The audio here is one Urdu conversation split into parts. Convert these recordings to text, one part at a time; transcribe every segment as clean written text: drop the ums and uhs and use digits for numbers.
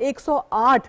108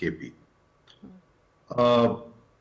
KP।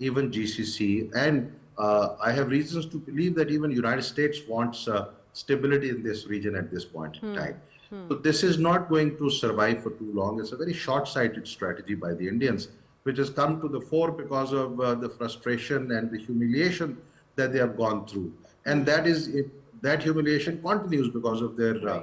even GCC, and I have reasons to believe that even United States wants stability in this region at this point in time. So this is not going to survive for too long. It's a very short-sighted strategy by the Indians, which has come to the fore because of the frustration and the humiliation that they have gone through. And that humiliation continues because of their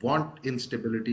want instability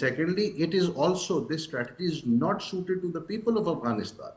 Secondly, it is also, this strategy is not suited to the people of Afghanistan।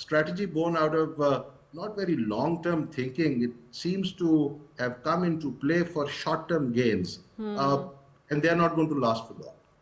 strategy born out of not very long term thinking. It seems to have come into play for short term gains, and they are not going to last for long।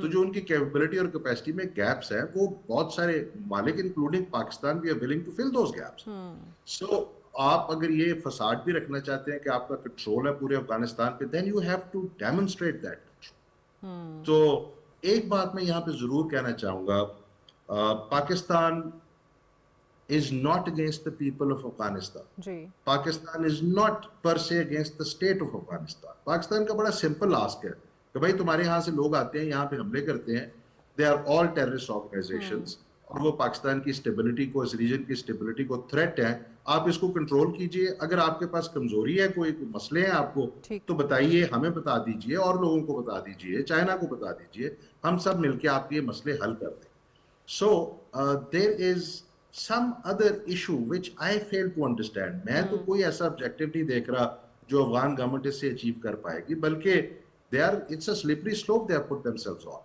تو جو ان کی کیپبلٹی اور کیپیسٹی میں گیپس ہیں وہ بہت سارے ممالک انکلوڈنگ پاکستان بھی are willing to fill those gaps. So آپ اگر یہ فساد بھی رکھنا چاہتے ہیں کہ آپ کا کنٹرول ہے پورے افغانستان پہ then you have to demonstrate that control. تو ایک بات میں یہاں پہ ضرور کہنا چاہوں گا Pakistan is not against the people of Afghanistan. Pakistan is not per se against the state of Afghanistan. Pakistan کا بڑا سمپل آسک ہے کہ بھائی تمہارے یہاں سے لوگ آتے ہیں یہاں پہ حملے کرتے ہیں they are all terrorist organizations اور وہ پاکستان کی اسٹیبلٹی کو اس ریجن کی اسٹیبلٹی کو تھریٹ ہے آپ اس کو کنٹرول کیجئے اگر آپ کے پاس کمزوری ہے کوئی مسئلے ہیں آپ کو تو بتائیے ہمیں بتا دیجئے اور لوگوں کو بتا دیجئے چائنا کو بتا دیجئے ہم سب مل کے آپ کے یہ مسئلے حل کر دیں. So there is some other issue which I fail to understand. میں تو کوئی ایسا آبجیکٹو نہیں دیکھ رہا جو افغان گورنمنٹ اس سے اچیو کر پائے گی بلکہ it's a slippery slope they have put themselves on.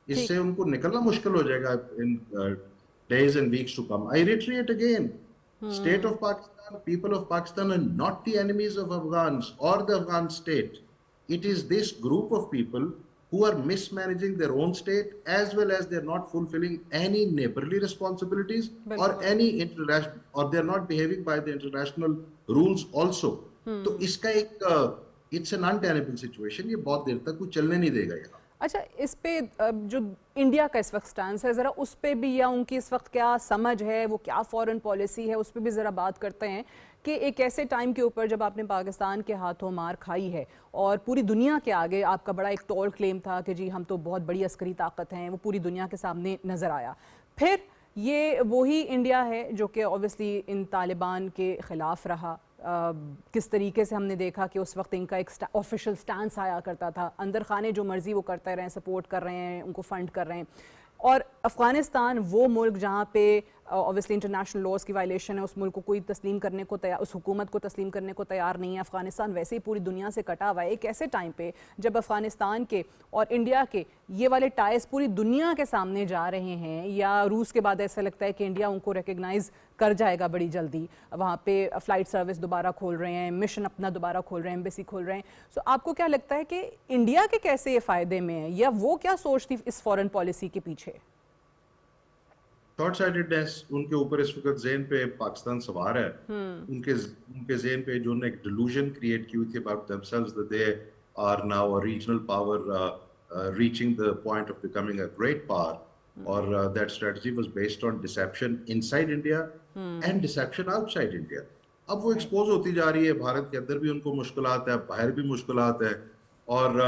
اس سے ان کو نکلنا مشکل ہو جائے گا in days and weeks to come. I reiterate again, state of Pakistan, people of Pakistan are not the enemies of Afghans or the Afghan state. It is this group of people who are mismanaging their own state as well as they're not fulfilling any neighborly responsibilities or any international or they're not behaving by the international rules also. تو اس کا ایک it's an untenable situation. یہ بہت دیر تک کوئی چلنے نہیں دے گا یہاں. اچھا اس پہ جو انڈیا کا اس وقت سٹانس ہے ذرا اس پہ بھی یا ان کی اس وقت کیا سمجھ ہے وہ کیا فورن پالیسی ہے اس پہ بھی ذرا بات کرتے ہیں کہ ایک ایسے ٹائم کے اوپر جب آپ نے پاکستان کے ہاتھوں مار کھائی ہے اور پوری دنیا کے آگے آپ کا بڑا ایک ٹول کلیم تھا کہ جی ہم تو بہت بڑی عسکری طاقت ہیں وہ پوری دنیا کے سامنے نظر آیا پھر یہ وہی انڈیا ہے جو کہ اوبیسلی ان طالبان کے خلاف رہا کس طریقے سے ہم نے دیکھا کہ اس وقت ان کا ایک آفیشل سٹانس آیا کرتا تھا اندر خانے جو مرضی وہ کرتے رہے ہیں سپورٹ کر رہے ہیں ان کو فنڈ کر رہے ہیں اور افغانستان وہ ملک جہاں پہ اوبیسلی انٹرنیشنل لاز کی وائلیشن ہے اس ملک کو کوئی تسلیم کرنے کو تیار اس حکومت کو تسلیم کرنے کو تیار نہیں ہے افغانستان ویسے ہی پوری دنیا سے کٹا ہوا ہے ایک ایسے ٹائم پہ جب افغانستان کے اور انڈیا کے یہ والے ٹائز پوری دنیا کے سامنے جا رہے ہیں یا روس کے بعد ایسا لگتا ہے کہ انڈیا ان کو ریکگنائز کر جائے گا بڑی جلدی وہاں پہ فلائٹ سروس دوبارہ کھول رہے ہیں مشن اپنا دوبارہ کھول رہے ہیں ایمبیسی کھول رہے ہیں سو آپ کو کیا لگتا ہے کہ انڈیا کے کیسے یہ فائدے میں ہے یا وہ کیا سوچ تھی اس فورن پالیسی کے پیچھے شارٹ سائٹڈنس ان کے اوپر اس وقت ذہن پہ پاکستان سوار ہے ان کے ذہن پہ جو ایک ڈیلوژن کریٹ کی ہوئی تھی about themselves that they are now a regional power reaching the point of becoming a great power or that strategy was based on deception inside India and deception outside India. اب وہ ایکسپوز ہوتی جا رہی ہے بھارت کے اندر بھی ان کو مشکلات ہے باہر بھی مشکلات ہے اور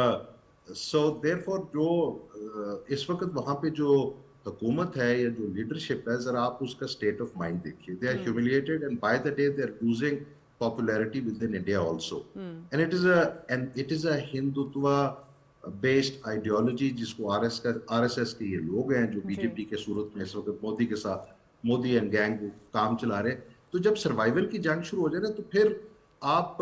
so therefore جو اس وقت وہاں پہ جو حکومت ہے یا جو لیڈرشپ ہے ذرا آپ اس کا state of mind دیکھیے they are humiliated and by the day they are losing popularity within India also and it is a Hindutva based ideology جس کو RSS کے یہ لوگ ہیں جو بی جے پی کے صورت میں اس وقت مودی کے ساتھ مودی اینڈ گینگ کام چلا رہے تو جب سروائیول کی جنگ شروع ہو جائے نا تو پھر آپ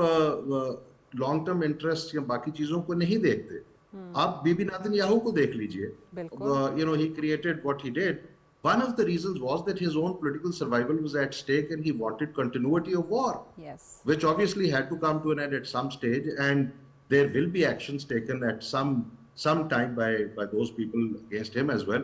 لانگ ٹرم انٹرسٹ یا باقی چیزوں کو نہیں دیکھتے آپ بی بی ناتن یاہو کو دیکھ لیجئے he created what he did. One of the reasons was that his own political survival was at stake and he wanted continuity of war, which obviously had to come to an end at some stage and there will be actions taken at some time by those people against him as well.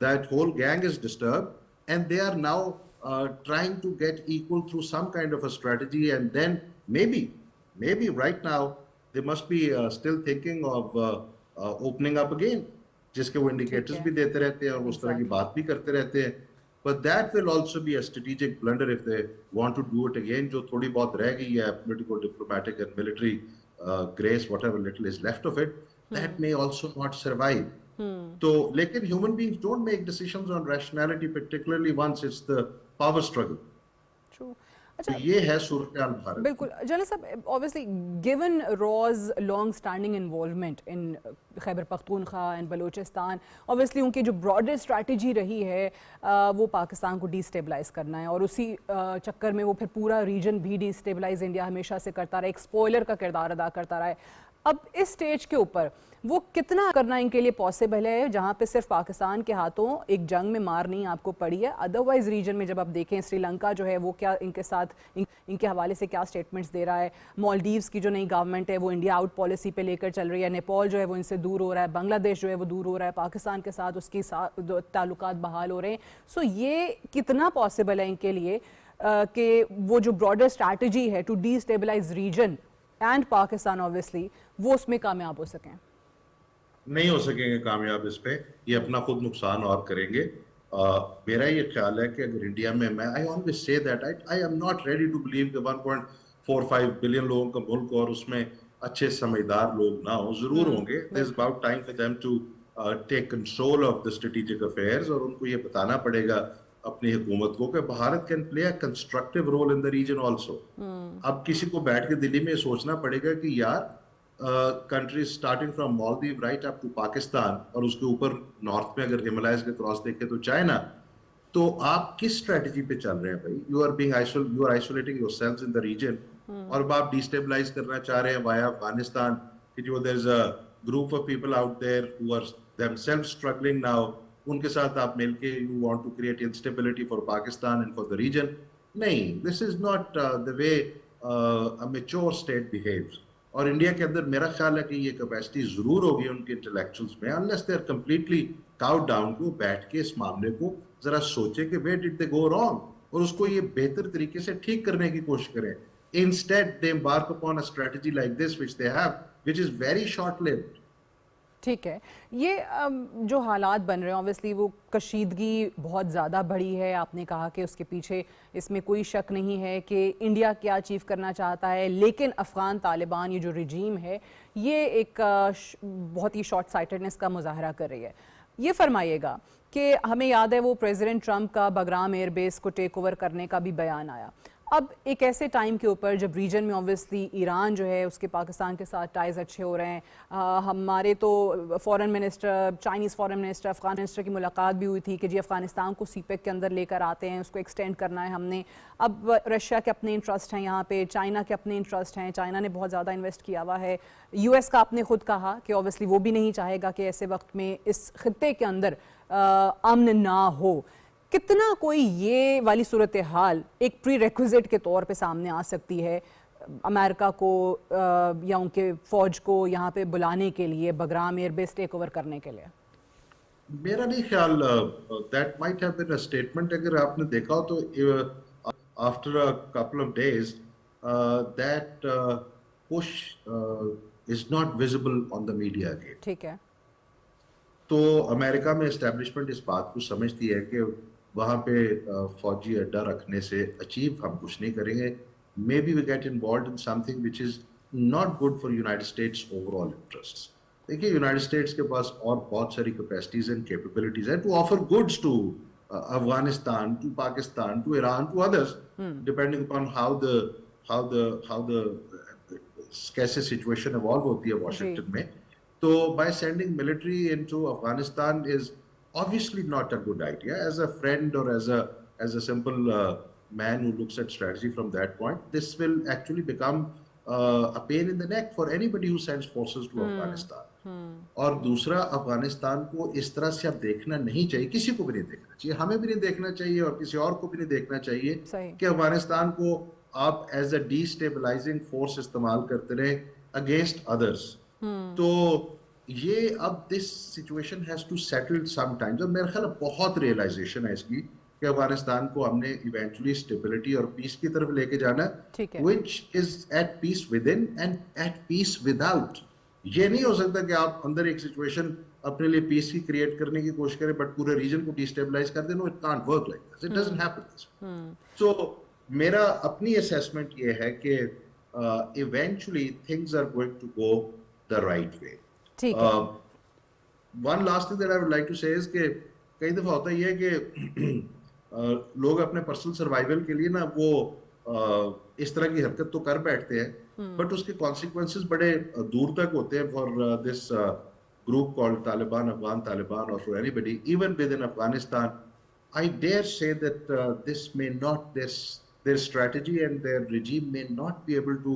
That whole gang is disturbed and they are now trying to get equal through some kind of a strategy and then maybe right now they must be still thinking of opening up again جس کے وہ انڈیکیٹرز بھی دیتے رہتے ہیں اور اس طرح کی بات بھی کرتے رہتے ہیں but that will also be a strategic blunder if they want to do it again جو تھوڑی بہت رہ گئی ہے political diplomatic and military grace whatever little is left of it that may also not survive تو لیکن human beings don't make decisions on rationality particularly once it's the power struggle True. یہ ہے صورتحال بھارت بالکل جنرل صاحب obviously given Raw's long standing involvement in Khyber Pakhtunkhwa and Balochistan obviously ان کی جو براڈر اسٹریٹجی رہی ہے وہ پاکستان کو ڈی اسٹیبلائز کرنا ہے اور اسی چکر میں وہ پھر پورا ریجن بھی ڈی اسٹیبلائز انڈیا ہمیشہ سے کرتا رہا ایک اسپوائلر کا کردار ادا کرتا رہا ہے اب اس سٹیج کے اوپر وہ کتنا کرنا ان کے لیے پاسبل ہے جہاں پہ صرف پاکستان کے ہاتھوں ایک جنگ میں مار نہیں آپ کو پڑی ہے، ادروائز ریجن میں جب آپ دیکھیں سری لنکا جو ہے وہ کیا ان کے ساتھ ان کے حوالے سے کیا سٹیٹمنٹس دے رہا ہے، مالڈیوز کی جو نئی گورنمنٹ ہے وہ انڈیا آؤٹ پالیسی پہ لے کر چل رہی ہے، نیپال جو ہے وہ ان سے دور ہو رہا ہے، بنگلہ دیش جو ہے وہ دور ہو رہا ہے، پاکستان کے ساتھ اس کی تعلقات بحال ہو رہے ہیں. سو یہ کتنا پاسبل ہے ان کے لیے کہ وہ جو براڈر اسٹریٹجی ہے to destabilize region and Pakistan obviously وہ اس میں کامیاب ہو سکیں؟ نہیں ہو سکیں گے کامیاب اس پہ، یہ اپنا خود نقصان اور کریں گے. میرا یہ خیال ہے کہ اگر انڈیا میں I always say that I am not ready to believe کہ 1.45 بلین لوگوں کا ملک اور اس میں اچھے سمجھدار لوگ نہ ہوں، ضرور ہوں گے. There's about time for them to take control of the strategic affairs، اور ان کو یہ بتانا پڑے گا اپنی حکومت کو کہ Bharat can play a constructive role in the region also. اب کسی کو بیٹھ کے دلی میں سوچنا پڑے گا کہ یار countries starting from Maldives right up to Pakistan, اور اس کے اوپر نارتھ میں اگر ہمالائز کے کراس دیکھیں تو چائنا، تو آپ کس اسٹریٹجی پہ چل رہے ہیں بھائی؟ You are isolating yourselves in the region, اور اب آپ ڈیسٹیبلائز کرنا چاہ رہے ہیں وایا افغانستان کہ جو there is a group of people out there who are themselves struggling now، ان کے ساتھ آپ مل کے you want to create instability for Pakistan and for the region. نہیں، this is not the way a mature state behaves. اور انڈیا کے اندر میرا خیال ہے کہ یہ کیپیسٹی ضرور ہوگی ان کے انٹلیکچوئلز میں، unless they are completely cowed down، کو بیٹھ کے اس معاملے کو ذرا سوچے کہ where did they go wrong، اور اس کو یہ بہتر طریقے سے ٹھیک کرنے کی کوشش کریں. Instead they embark upon a strategy like this which they have, which is very short-lived. ٹھیک ہے، یہ جو حالات بن رہے ہیں obviously وہ کشیدگی بہت زیادہ بڑھی ہے. آپ نے کہا کہ اس کے پیچھے اس میں کوئی شک نہیں ہے کہ انڈیا کیا اچیو کرنا چاہتا ہے، لیکن افغان طالبان یہ جو رجیم ہے یہ ایک بہت ہی شارٹ سائٹڈنس کا مظاہرہ کر رہی ہے. یہ فرمائیے گا کہ ہمیں یاد ہے وہ پریزیڈنٹ ٹرمپ کا بگرام ایئر بیس کو ٹیک اوور کرنے کا بھی بیان آیا. اب ایک ایسے ٹائم کے اوپر جب ریجن میں اوبویسلی ایران جو ہے اس کے پاکستان کے ساتھ ٹائز اچھے ہو رہے ہیں، ہمارے تو فورن منسٹر، چائنیز فورن منسٹر، افغان منسٹر کی ملاقات بھی ہوئی تھی کہ جی افغانستان کو سی پیک کے اندر لے کر آتے ہیں، اس کو ایکسٹینڈ کرنا ہے ہم نے. اب رشیا کے اپنے انٹرسٹ ہیں یہاں پہ، چائنا کے اپنے انٹرسٹ ہیں، چائنا نے بہت زیادہ انویسٹ کیا ہوا ہے. یو ایس کا آپ نے خود کہا کہ اوبویسلی وہ بھی نہیں چاہے گا کہ ایسے وقت میں اس خطے کے اندر امن نہ ہو. کتنا کوئی یہ والی صورتحال ایک پری ریکوزٹ کے طور پہ سامنے آ سکتی ہے امریکہ کو یا ان کے فوج کو یہاں پہ بلانے کے لیے، Bagram air base take over کرنے کے لیے؟ میرا نہیں خیال that might have been a statement. اگر آپ نے دیکھا ہو تو after a couple of days that push is not visible on the media again. ٹھیک ہے. تو امریکہ میں اسٹیبلشمنٹ اس بات کو سمجھتی ہے کہ وہاں پہ فوجی اڈا رکھنے سے اچیو ہم کچھ نہیں کریں گے. May be we get involved in something which is not good for United States over all interests. دیکھیے یونائٹڈ اسٹیٹس کے پاس اور بہت ساری کیپیسٹیز اینڈ کیپیبلٹیز ہیں to offer goods to Afghanistan, to Pakistan, to Iran, to others, depending upon how the کیسے سچویشن ایوالو ہوتی ہے واشنگٹن میں. تو by sending military into Afghanistan is obviously not a good idea. As a friend or as a simple man who looks at strategy from that point, this will actually become a pain in the neck for anybody who sends forces to Afghanistan. اور دوسرا، افغانستان کو اس طرح سے اب دیکھنا نہیں چاہیے، کسی کو بھی نہیں دیکھنا چاہیے، ہمیں بھی نہیں دیکھنا چاہیے اور کسی اور کو بھی نہیں دیکھنا چاہیے کہ افغانستان کو آپ as a destabilizing force استعمال کرتے رہے اگینسٹ ادرس. تو یہ اب this situation has to settle some times. اور میرا خیال بہت ریئلائزیشن ہے اس کی کہ افغانستان کو ہم نے ایونچولی اسٹیبلٹی اور پیس کی طرف لے کے جانا ہے، which is at peace within and at peace without. یہ نہیں ہو سکتا کہ آپ اندر ایک سچویشن اپنے لیے پیس کی کریٹ کرنے کی کوشش کریں بٹ پورے ریجن کو ڈی اسٹیبلائز کر دیں. No, it can't work like this. It doesn't happen this way. So میرا اپنی اسیسمنٹ یہ ہے کہ eventually things are going to go the right way. One last thing that I would like to say is کہ کئی دفعہ ہوتا یہ ہے کہ لوگ اپنے پرسنل سروائیول کے لیے نا وہ اس طرح کی حرکت تو کر بیٹھتے ہیں بٹ اس کے کانسیکوینسز بڑے دور تک ہوتے ہیں for this group called Taliban, Afghan Taliban, اور for anybody even with in Afghanistan. I dare say that this may not, their strategy and their regime may not be able to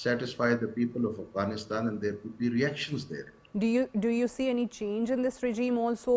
satisfy the people of Afghanistan, and there could be reactions there. Do you see any change in this regime also?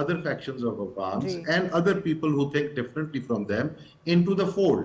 other factions of Afghans and other people who think differently from them into the fold.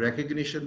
recognition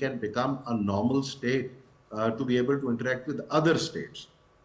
can become a normal state to be able to interact with other states.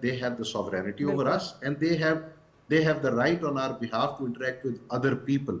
they have the sovereignty over us and they have the right on our behalf to interact with other people.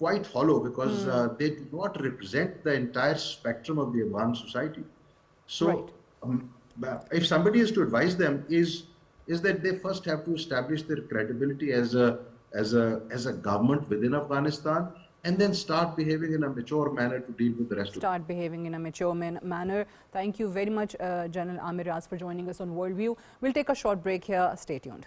quite hollow because they do not represent the entire spectrum of the Afghan society. So if somebody is to advise them, is that they first have to establish their credibility as a government within Afghanistan, and then start behaving in a mature manner to deal with the rest of it. Start behaving in a mature manner. Thank you very much, General Amir Riaz, for joining us on Worldview. We'll take a short break here. Stay tuned.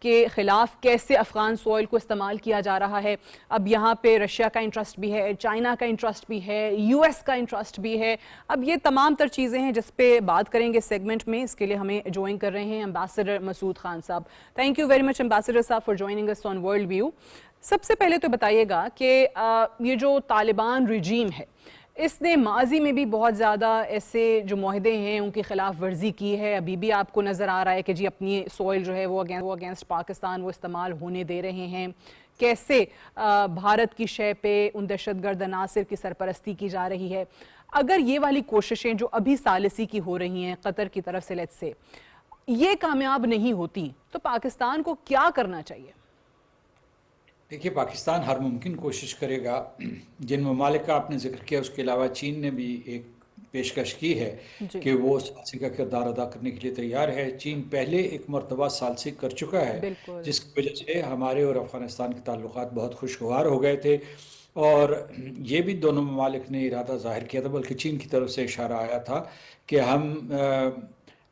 کے خلاف کیسے افغان سوئل کو استعمال کیا جا رہا ہے. اب یہاں پہ رشیا کا انٹرسٹ بھی ہے, چائنا کا انٹرسٹ بھی ہے, یو ایس کا انٹرسٹ بھی ہے. اب یہ تمام تر چیزیں ہیں جس پہ بات کریں گے سیگمنٹ میں. اس کے لیے ہمیں جوائن کر رہے ہیں امبیسڈر مسعود خان صاحب. Thank you very much ambassador صاحب for joining us on world view. سب سے پہلے تو بتائیے گا کہ یہ جو طالبان رجیم ہے اس نے ماضی میں بھی بہت زیادہ ایسے جو معاہدے ہیں ان کی خلاف ورزی کی ہے. ابھی بھی آپ کو نظر آ رہا ہے کہ جی اپنی سوئل جو ہے وہ اگینسٹ پاکستان وہ استعمال ہونے دے رہے ہیں. کیسے بھارت کی شے پہ ان دہشت گرد عناصر کی سرپرستی کی جا رہی ہے. اگر یہ والی کوششیں جو ابھی ثالثی کی ہو رہی ہیں قطر کی طرف سے لیٹس سے یہ کامیاب نہیں ہوتی تو پاکستان کو کیا کرنا چاہیے؟ دیکھیے پاکستان ہر ممکن کوشش کرے گا. جن ممالک کا آپ نے ذکر کیا اس کے علاوہ چین نے بھی ایک پیشکش کی ہے کہ وہ ثالثی کا کردار ادا کرنے کے لیے تیار ہے. چین پہلے ایک مرتبہ ثالثی کر چکا ہے جس کی وجہ سے ہمارے اور افغانستان کے تعلقات بہت خوشگوار ہو گئے تھے, اور یہ بھی دونوں ممالک نے ارادہ ظاہر کیا تھا, بلکہ چین کی طرف سے اشارہ آیا تھا کہ ہم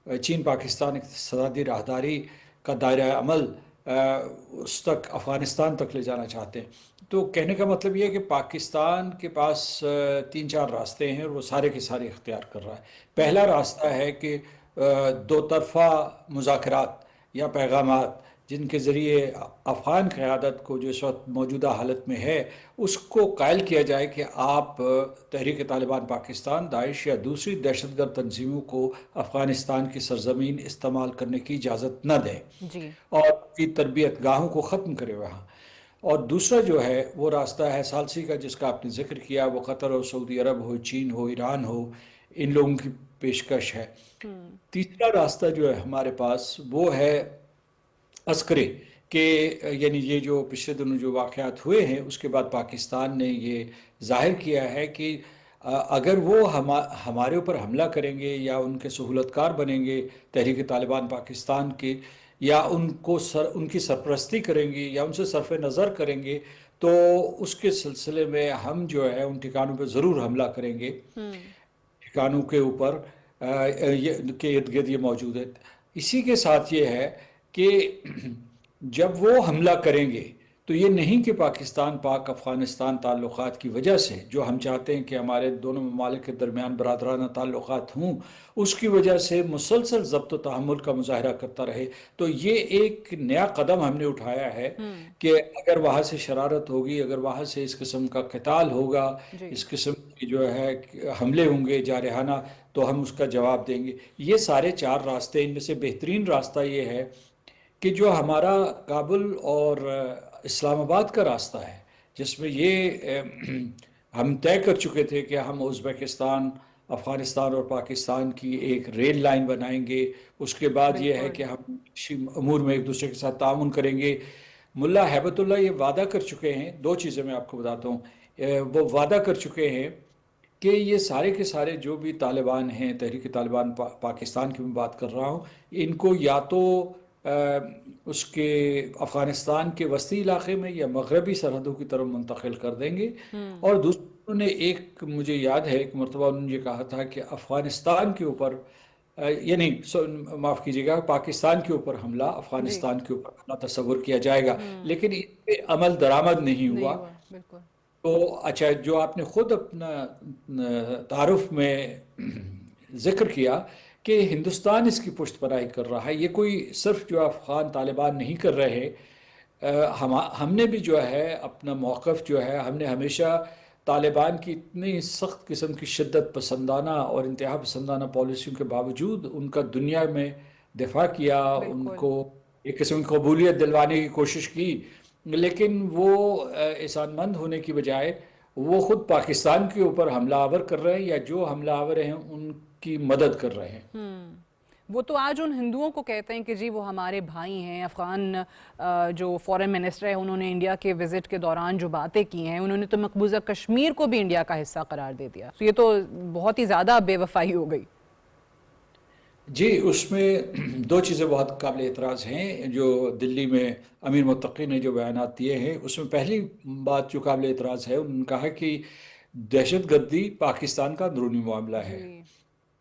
چین پاکستان اقتصادی راہداری کا دائرہ عمل اس تک افغانستان تک لے جانا چاہتے ہیں. تو کہنے کا مطلب یہ ہے کہ پاکستان کے پاس 3-4 راستے ہیں اور وہ سارے کے سارے اختیار کر رہا ہے. پہلا راستہ ہے کہ دو طرفہ مذاکرات یا پیغامات جن کے ذریعے افغان قیادت کو جو اس وقت موجودہ حالت میں ہے اس کو قائل کیا جائے کہ آپ تحریک طالبان پاکستان, داعش یا دوسری دہشت گرد تنظیموں کو افغانستان کی سرزمین استعمال کرنے کی اجازت نہ دیں اور کی تربیت گاہوں کو ختم کرے وہاں. اور دوسرا جو ہے وہ راستہ ہے ثالثی کا جس کا آپ نے ذکر کیا, وہ قطر ہو, سعودی عرب ہو, چین ہو, ایران ہو, ان لوگوں کی پیشکش ہے. تیسرا راستہ جو ہے ہمارے پاس وہ ہے عسکری, کہ یعنی یہ جو پچھلے دنوں جو واقعات ہوئے ہیں اس کے بعد پاکستان نے یہ ظاہر کیا ہے کہ اگر وہ ہمارے اوپر حملہ کریں گے یا ان کے سہولت کار بنیں گے تحریک طالبان پاکستان کے, یا ان کی سرپرستی کریں گے یا ان سے صرف نظر کریں گے, تو اس کے سلسلے میں ہم جو ہے ان ٹھکانوں پہ ضرور حملہ کریں گے. ٹھکانوں کے اوپر کے ارد گرد یہ موجود ہے. اسی کے ساتھ یہ ہے کہ جب وہ حملہ کریں گے تو یہ نہیں کہ پاکستان پاک افغانستان تعلقات کی وجہ سے, جو ہم چاہتے ہیں کہ ہمارے دونوں ممالک کے درمیان برادرانہ تعلقات ہوں, اس کی وجہ سے مسلسل ضبط و تحمل کا مظاہرہ کرتا رہے. تو یہ ایک نیا قدم ہم نے اٹھایا ہے کہ اگر وہاں سے شرارت ہوگی, اگر وہاں سے اس قسم کا قتال ہوگا, اس قسم کی جو ہے حملے ہوں گے جارحانہ, تو ہم اس کا جواب دیں گے. یہ سارے 4 راستے, ان میں سے بہترین راستہ یہ ہے کہ جو ہمارا کابل اور اسلام آباد کا راستہ ہے, جس میں یہ ہم طے کر چکے تھے کہ ہم ازبکستان, افغانستان اور پاکستان کی ایک ریل لائن بنائیں گے. اس کے بعد یہ ہے کہ ہم امور میں ایک دوسرے کے ساتھ تعاون کریں گے. ملا ہیبت اللہ یہ وعدہ کر چکے ہیں, 2 چیزیں میں آپ کو بتاتا ہوں, وہ وعدہ کر چکے ہیں کہ یہ سارے کے سارے جو بھی طالبان ہیں, تحریک طالبان پاکستان کی میں بات کر رہا ہوں, ان کو یا تو اس کے افغانستان کے وسطی علاقے میں یا مغربی سرحدوں کی طرف منتقل کر دیں گے. اور دوسروں نے ایک, مجھے یاد ہے ایک مرتبہ انہوں نے یہ کہا تھا کہ افغانستان کے اوپر یعنی معاف کیجیے گا پاکستان کے اوپر حملہ, افغانستان کے اوپر حملہ تصور کیا جائے گا, لیکن اس پہ عمل درآمد نہیں ہوا. تو اچھا, جو آپ نے خود اپنا تعارف میں ذکر کیا کہ ہندوستان اس کی پشت پناہی کر رہا ہے, یہ کوئی صرف جو افغان طالبان نہیں کر رہے, ہم نے بھی جو ہے اپنا موقف جو ہے, ہم نے ہمیشہ طالبان کی اتنی سخت قسم کی شدت پسندانہ اور انتہا پسندانہ پالیسیوں کے باوجود ان کا دنیا میں دفاع کیا, ان کو ایک قسم کی قبولیت دلوانے کی کوشش کی, لیکن وہ احسان مند ہونے کی بجائے وہ خود پاکستان کے اوپر حملہ آور کر رہے ہیں یا جو حملہ آور ہیں ان کی مدد کر رہے ہیں. وہ تو آج ان ہندوؤں کو کہتے ہیں کہ جی وہ ہمارے بھائی ہیں. افغان جو فورن منسٹر ہے انہوں نے انڈیا کے وزٹ کے دوران جو باتیں کی ہیں, انہوں نے تو مقبوضہ کشمیر کو بھی انڈیا کا حصہ قرار دے دیا. تو یہ تو بہت ہی زیادہ بے وفائی ہو گئی. جی, اس میں 2 چیزیں بہت قابل اعتراض ہیں جو دلی میں امیر متقی نے جو بیانات دیے ہیں. اس میں پہلی بات جو قابل اعتراض ہے, انہوں نے کہا کہ دہشت گردی پاکستان کا اندرونی معاملہ ہے.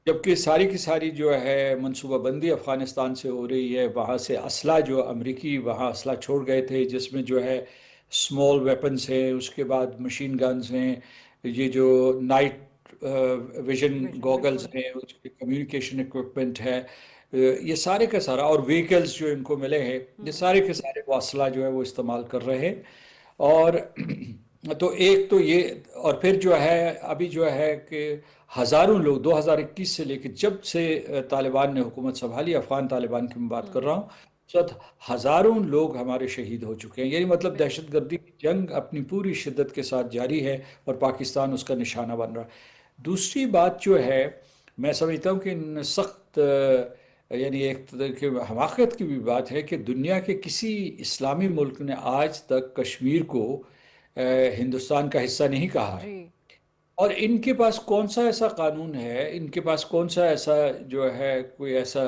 جبکہ ساری کی ساری جو ہے منصوبہ بندی افغانستان سے ہو رہی ہے، وہاں سے اسلحہ جو امریکی وہاں اسلحہ چھوڑ گئے تھے، جس میں جو ہے اسمال ویپنز ہیں، اس کے بعد مشین گنز ہیں، یہ جو نائٹ ویژن گوگلز ہیں، اس کے کمیونیکیشن اکوپمنٹ ہے، یہ سارے کا سارا، اور وہیکلز جو ان کو ملے ہیں، یہ سارے کے سارے وہ اسلحہ جو ہے وہ استعمال کر رہے ہیں۔ اور تو ایک تو یہ، اور پھر جو ہے ابھی جو ہے کہ ہزاروں لوگ 2021 سے لے کے جب سے طالبان نے حکومت سنبھالی، افغان طالبان کی میں بات کر رہا ہوں، ہزاروں لوگ ہمارے شہید ہو چکے ہیں، یعنی مطلب دہشت گردی کی جنگ اپنی پوری شدت کے ساتھ جاری ہے، اور پاکستان اس کا نشانہ بن رہا ہے۔ دوسری بات جو ہے، میں سمجھتا ہوں کہ ان سخت یعنی ایک طرح کی حماقت کی بھی بات ہے کہ دنیا کے کسی اسلامی ملک نے آج تک کشمیر کو ہندوستان کا حصہ نہیں کہا ہے۔ جی اور ان کے پاس کون سا ایسا قانون ہے، ان کے پاس کون سا ایسا جو ہے کوئی ایسا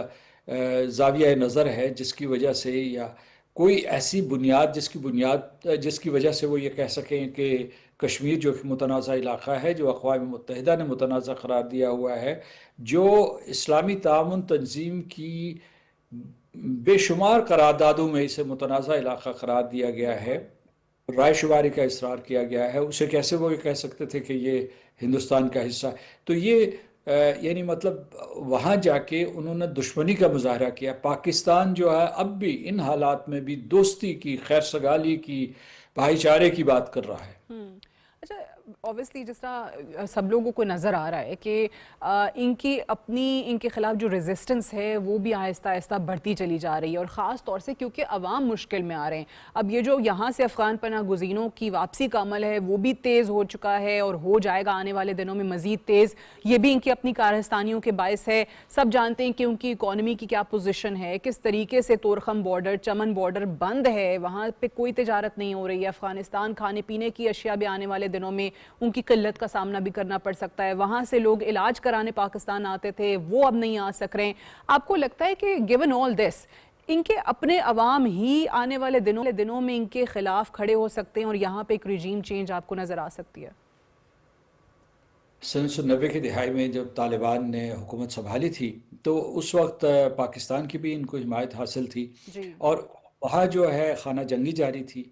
زاویہ نظر ہے جس کی وجہ سے، یا کوئی ایسی بنیاد جس کی وجہ سے وہ یہ کہہ سکیں کہ کشمیر جو کہ متنازع علاقہ ہے، جو اقوام متحدہ نے متنازع قرار دیا ہوا ہے، جو اسلامی تعاون تنظیم کی بے شمار قراردادوں میں اسے متنازع علاقہ قرار دیا گیا ہے، رائے شماری کا اصرار کیا گیا ہے، اسے کیسے وہ یہ کہہ سکتے تھے کہ یہ ہندوستان کا حصہ ہے؟ تو یہ یعنی مطلب وہاں جا کے انہوں نے دشمنی کا مظاہرہ کیا۔ پاکستان جو ہے اب بھی ان حالات میں بھی دوستی کی، خیر سگالی کی، بھائی چارے کی بات کر رہا ہے۔ اچھا، اوبیسلی جس طرح سب لوگوں کو نظر آ رہا ہے کہ ان کے خلاف جو ریزسٹنس ہے وہ بھی آہستہ آہستہ بڑھتی چلی جا رہی ہے، اور خاص طور سے کیونکہ عوام مشکل میں آ رہے ہیں۔ اب یہ جو یہاں سے افغان پناہ گزینوں کی واپسی کا عمل ہے وہ بھی تیز ہو چکا ہے، اور ہو جائے گا آنے والے دنوں میں مزید تیز۔ یہ بھی ان کی اپنی کارستانیوں کے باعث ہے۔ سب جانتے ہیں کہ ان کی اکانومی کی کیا پوزیشن ہے، کس طریقے سے طورخم بارڈر، چمن بارڈر بند ہے، وہاں پہ کوئی تجارت نہیں ہو رہی ہے۔ افغانستان کھانے پینے کی اشیاء بھی آنے والے دنوں میں ان کی قلت کا سامنا بھی کرنا پڑ سکتا ہے۔ وہاں سے لوگ علاج کرانے پاکستان آتے تھے، وہ اب نہیں آ سک رہے ہیں۔ آپ کو لگتا ہے کہ given all this ان کے اپنے عوام ہی آنے والے دنوں میں ان کے خلاف کھڑے ہو سکتے ہیں، اور یہاں پہ ایک ریجیم چینج آپ کو نظر آ سکتی ہے؟ 1990 کی دہائی میں جب طالبان نے حکومت سنبھالی تھی تو اس وقت پاکستان کی بھی ان کو حمایت حاصل تھی، جی اور وہاں جو ہے خانہ جنگی جاری تھی،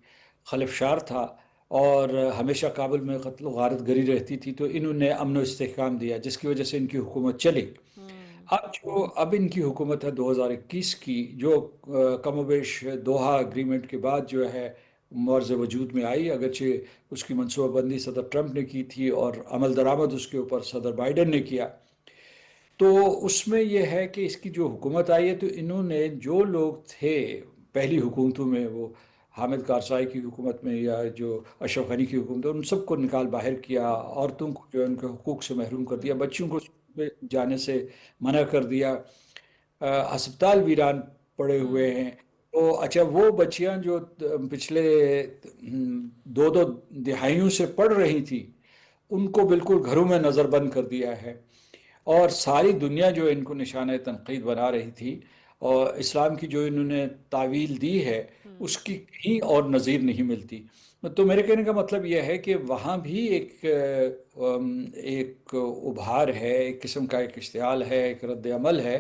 خلفشار تھا، اور ہمیشہ کابل میں قتل و غارت گری رہتی تھی، تو انہوں نے امن و استحکام دیا جس کی وجہ سے ان کی حکومت چلی۔ اب ان کی حکومت ہے 2021 کی، جو کم و بیش دوحہ اگریمنٹ کے بعد جو ہے مرز وجود میں آئی، اگرچہ اس کی منصوبہ بندی صدر ٹرمپ نے کی تھی اور عمل درآمد اس کے اوپر صدر بائیڈن نے کیا۔ تو اس میں یہ ہے کہ اس کی جو حکومت آئی ہے، تو انہوں نے جو لوگ تھے پہلی حکومتوں میں، وہ حامد کارزائی کی حکومت میں یا جو اشرف غنی کی حکومت، ان سب کو نکال باہر کیا، عورتوں کو جو ان کے حقوق سے محروم کر دیا، بچوں کو جانے سے منع کر دیا، ہسپتال ویران پڑے ہوئے ہیں۔ تو اچھا، وہ بچیاں جو پچھلے دو دہائیوں سے پڑھ رہی تھی، ان کو بالکل گھروں میں نظر بند کر دیا ہے، اور ساری دنیا جو ان کو نشانہ تنقید بنا رہی تھی، اور اسلام کی جو انہوں نے تعویل دی ہے اس کی کہیں اور نظیر نہیں ملتی۔ تو میرے کہنے کا مطلب یہ ہے کہ وہاں بھی ایک ابھار ہے، ایک قسم کا ایک اشتعال ہے، ایک رد عمل ہے۔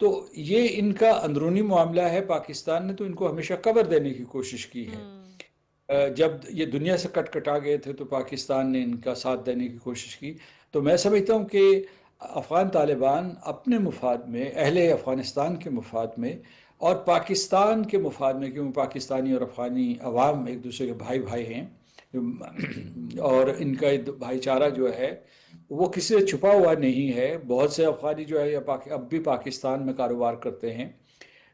تو یہ ان کا اندرونی معاملہ ہے۔ پاکستان نے تو ان کو ہمیشہ کور دینے کی کوشش کی ہے، جب یہ دنیا سے کٹ کٹا گئے تھے تو پاکستان نے ان کا ساتھ دینے کی کوشش کی۔ تو میں سمجھتا ہوں کہ افغان طالبان اپنے مفاد میں، اہل افغانستان کے مفاد میں اور پاکستان کے مفاد میں، کیونکہ پاکستانی اور افغانی عوام ایک دوسرے کے بھائی بھائی ہیں، اور ان کا بھائی چارہ جو ہے وہ کسی سے چھپا ہوا نہیں ہے۔ بہت سے افغانی جو ہے اب بھی پاکستان میں کاروبار کرتے ہیں،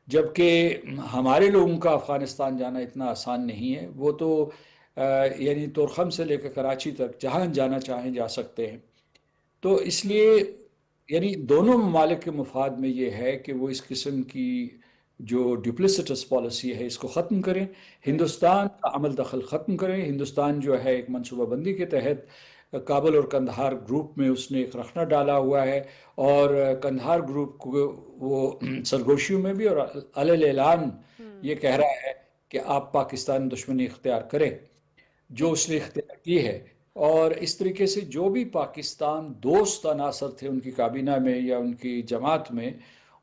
جبکہ ہمارے لوگوں کا افغانستان جانا اتنا آسان نہیں ہے۔ وہ تو یعنی طورخم سے لے کر کراچی تک جہاں جانا چاہیں جا سکتے ہیں۔ تو اس لیے یعنی دونوں ممالک کے مفاد میں یہ ہے کہ وہ اس قسم کی جو ڈپلیسٹس پالیسی ہے اس کو ختم کریں، ہندوستان کا عمل دخل ختم کریں۔ ہندوستان جو ہے ایک منصوبہ بندی کے تحت کابل اور قندھار گروپ میں اس نے ایک رخنہ ڈالا ہوا ہے، اور قندھار گروپ کو وہ سرگوشیوں میں بھی اور علیہ اعلان یہ کہہ رہا ہے کہ آپ پاکستان دشمنی اختیار کریں، جو اس نے اختیار کی ہے۔ اور اس طریقے سے جو بھی پاکستان دوست عناصر تھے ان کی کابینہ میں یا ان کی جماعت میں،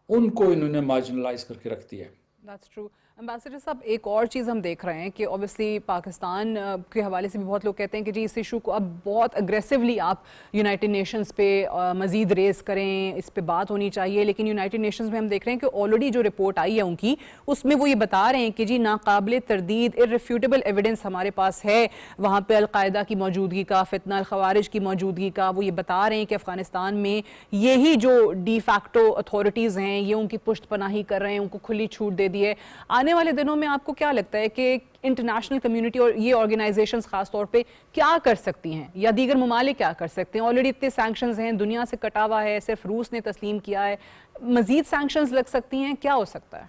ان کو انہوں نے مارجنلائز کر کے رکھ دیا ہے۔ That's true. امبیسڈر صاحب ایک اور چیز ہم دیکھ رہے ہیں کہ اوبیسلی پاکستان کے حوالے سے بھی بہت لوگ کہتے ہیں کہ جی اس ایشو کو اب بہت اگریسولی آپ یونائٹڈ نیشنز پہ مزید ریز کریں، اس پہ بات ہونی چاہیے، لیکن یونائٹڈ نیشنز میں ہم دیکھ رہے ہیں کہ آلریڈی جو رپورٹ آئی ہے ان کی، اس میں وہ یہ بتا رہے ہیں کہ جی ناقابل تردید irrefutable ایویڈنس ہمارے پاس ہے وہاں پہ القاعدہ کی موجودگی کا، فتنہ الخوارج کی موجودگی کا۔ وہ یہ بتا رہے ہیں کہ افغانستان میں یہی جو ڈی فیکٹو اتھارٹیز ہیں یہ ان کی پشت پناہی کر رہے ہیں، ان کو کھلی چھوٹ دے دی ہے۔ آنے والے دنوں میں آپ کو کیا لگتا ہے کہ انٹرنیشنل کمیونٹی اور یہ آرگنائزیشنز خاص طور پہ کیا کر سکتی ہیں یا دیگر ممالک کیا کر سکتے ہیں؟ آلریڈی اتنے سینکشنز ہیں، دنیا سے کٹا ہوا ہے، صرف روس نے تسلیم کیا ہے، مزید سینکشنز لگ سکتی ہیں، کیا ہو سکتا ہے؟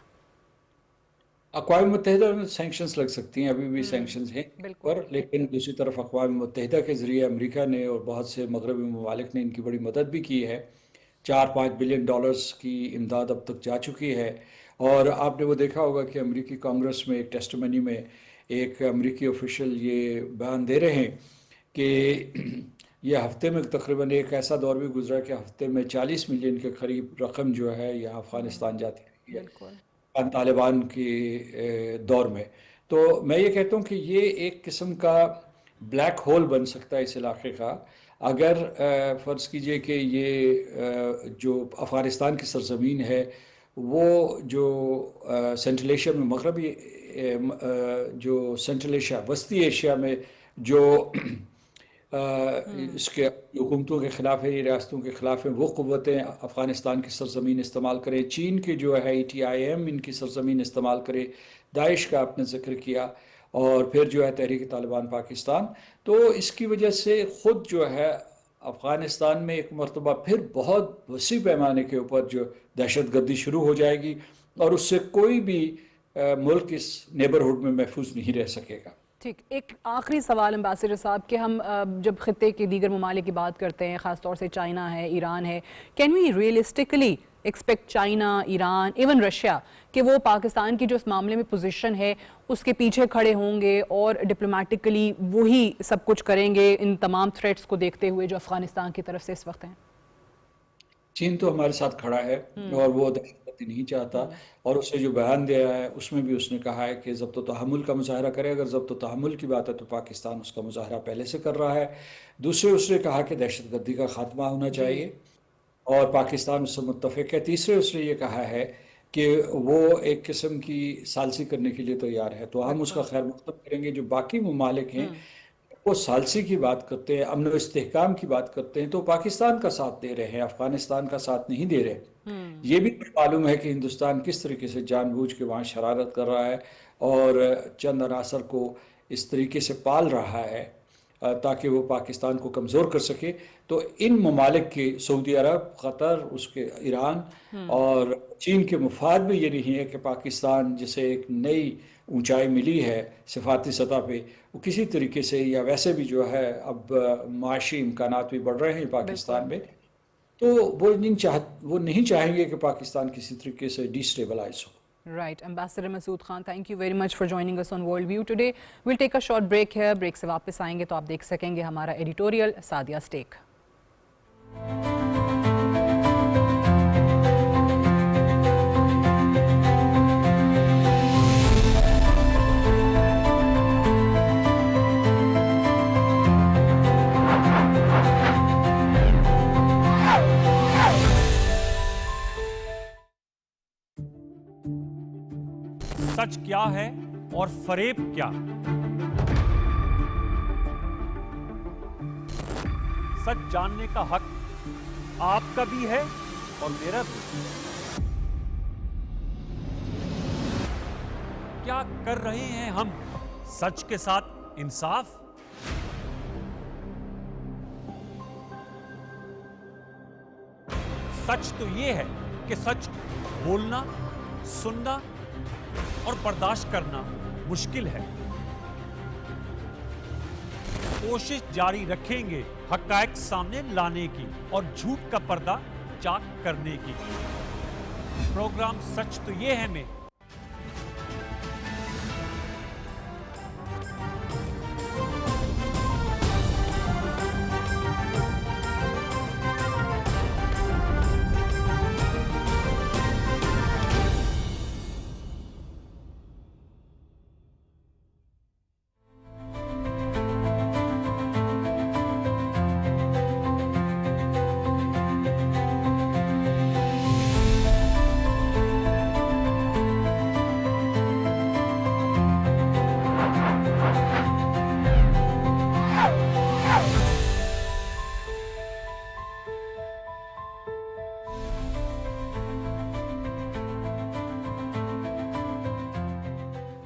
اقوام متحدہ میں سینکشنز لگ سکتی ہیں، ابھی بھی سینکشنز ہیں پر، لیکن دوسری طرف اقوام متحدہ کے ذریعے امریکہ نے اور بہت سے مغربی ممالک نے ان کی بڑی مدد بھی کی ہے۔ 4-5 بلین ڈالرز کی امداد اب تک جا چکی ہے۔ اور آپ نے وہ دیکھا ہوگا کہ امریکی کانگریس میں ایک ٹیسٹمنی میں ایک امریکی آفیشل یہ بیان دے رہے ہیں کہ یہ ہفتے میں تقریباً ایک ایسا دور بھی گزرا کہ ہفتے میں 40 ملین کے قریب رقم جو ہے یہاں افغانستان جاتی ہے طالبان کے دور میں۔ تو میں یہ کہتا ہوں کہ یہ ایک قسم کا بلیک ہول بن سکتا ہے اس علاقے کا، اگر فرض کیجئے کہ یہ جو افغانستان کی سرزمین ہے وہ جو سینٹرل ایشیا میں مغربی جو سینٹرل ایشیا وسطی ایشیا میں جو اس کے حکومتوں کے خلاف ہے، ریاستوں کے خلاف ہیں، وہ قوتیں افغانستان کی سرزمین استعمال کریں، چین کے جو ہے ETIM ان کی سرزمین استعمال کرے، داعش کا آپ نے ذکر کیا، اور پھر جو ہے تحریک طالبان پاکستان، تو اس کی وجہ سے خود جو ہے افغانستان میں ایک مرتبہ پھر بہت وسیع پیمانے کے اوپر جو دہشت گردی شروع ہو جائے گی، اور اس سے کوئی بھی ملک اس نیبرہڈ میں محفوظ نہیں رہ سکے گا۔ ٹھیک، ایک آخری سوال امبیسڈر صاحب کہ ہم جب خطے کے دیگر ممالک کی بات کرتے ہیں، خاص طور سے چائنا ہے، ایران ہے، can we realistically expect China, Iran, even Russia کہ وہ پاکستان کی جو اس معاملے میں پوزیشن ہے اس کے پیچھے کھڑے ہوں گے اور ڈپلومیٹکلی وہی سب کچھ کریں گے ان تمام تھریٹس کو دیکھتے ہوئے جو افغانستان کی طرف سے اس وقت ہیں؟ چین تو ہمارے ساتھ کھڑا ہے اور وہ دہشت گردی نہیں چاہتا، اور اسے جو بیان دیا ہے اس میں بھی اس نے کہا ہے کہ ضبط و تحمل کا مظاہرہ کرے۔ اگر ضبط و تحمل کی بات ہے تو پاکستان اس کا مظاہرہ پہلے سے کر رہا ہے۔ دوسرے اس نے کہا کہ دہشت گردی کا خاتمہ ہونا چاہیے اور پاکستان اس سے متفق ہے۔ تیسرے اس نے یہ کہا ہے کہ وہ ایک قسم کی ثالثی کرنے کے لیے تیار ہے، تو ہم اس کا خیر مقدم کریں گے۔ جو باقی ممالک ہیں وہ ثالثی کی بات کرتے ہیں، امن و استحکام کی بات کرتے ہیں، تو پاکستان کا ساتھ دے رہے ہیں، افغانستان کا ساتھ نہیں دے رہے۔ یہ بھی معلوم ہے کہ ہندوستان کس طریقے سے جان بوجھ کے وہاں شرارت کر رہا ہے اور چند عناصر کو اس طریقے سے پال رہا ہے تاکہ وہ پاکستان کو کمزور کر سکے۔ تو ان ممالک کے سعودی عرب، قطر، اس کے ایران اور چین کے مفاد بھی یہ نہیں ہے کہ پاکستان جسے ایک نئی اونچائی ملی ہے صفاتی سطح پہ، وہ کسی طریقے سے یا ویسے بھی جو ہے اب معاشی امکانات بھی بڑھ رہے ہیں پاکستان میں، تو وہ نہیں چاہیں گے کہ پاکستان کسی طریقے سے destabilise who. Right, Ambassador Masood Khan, thank you very much for joining us on World View today. We'll take a short break here. Break سے واپس آئیں گے تو آپ دیکھ سکیں گے ہمارا ایڈیٹوریل سعدیہ اسٹیک۔ سچ کیا ہے اور فریب کیا؟ سچ جاننے کا حق آپ کا بھی ہے اور میرا بھی۔ کیا کر رہے ہیں ہم سچ کے ساتھ انصاف؟ سچ تو یہ ہے کہ سچ بولنا، سننا اور برداشت کرنا مشکل ہے۔ کوشش جاری رکھیں گے حقائق سامنے لانے کی اور جھوٹ کا پردہ چاک کرنے کی۔ پروگرام سچ تو یہ ہے میں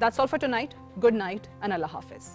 That's all for tonight. Good night and Allah Hafiz.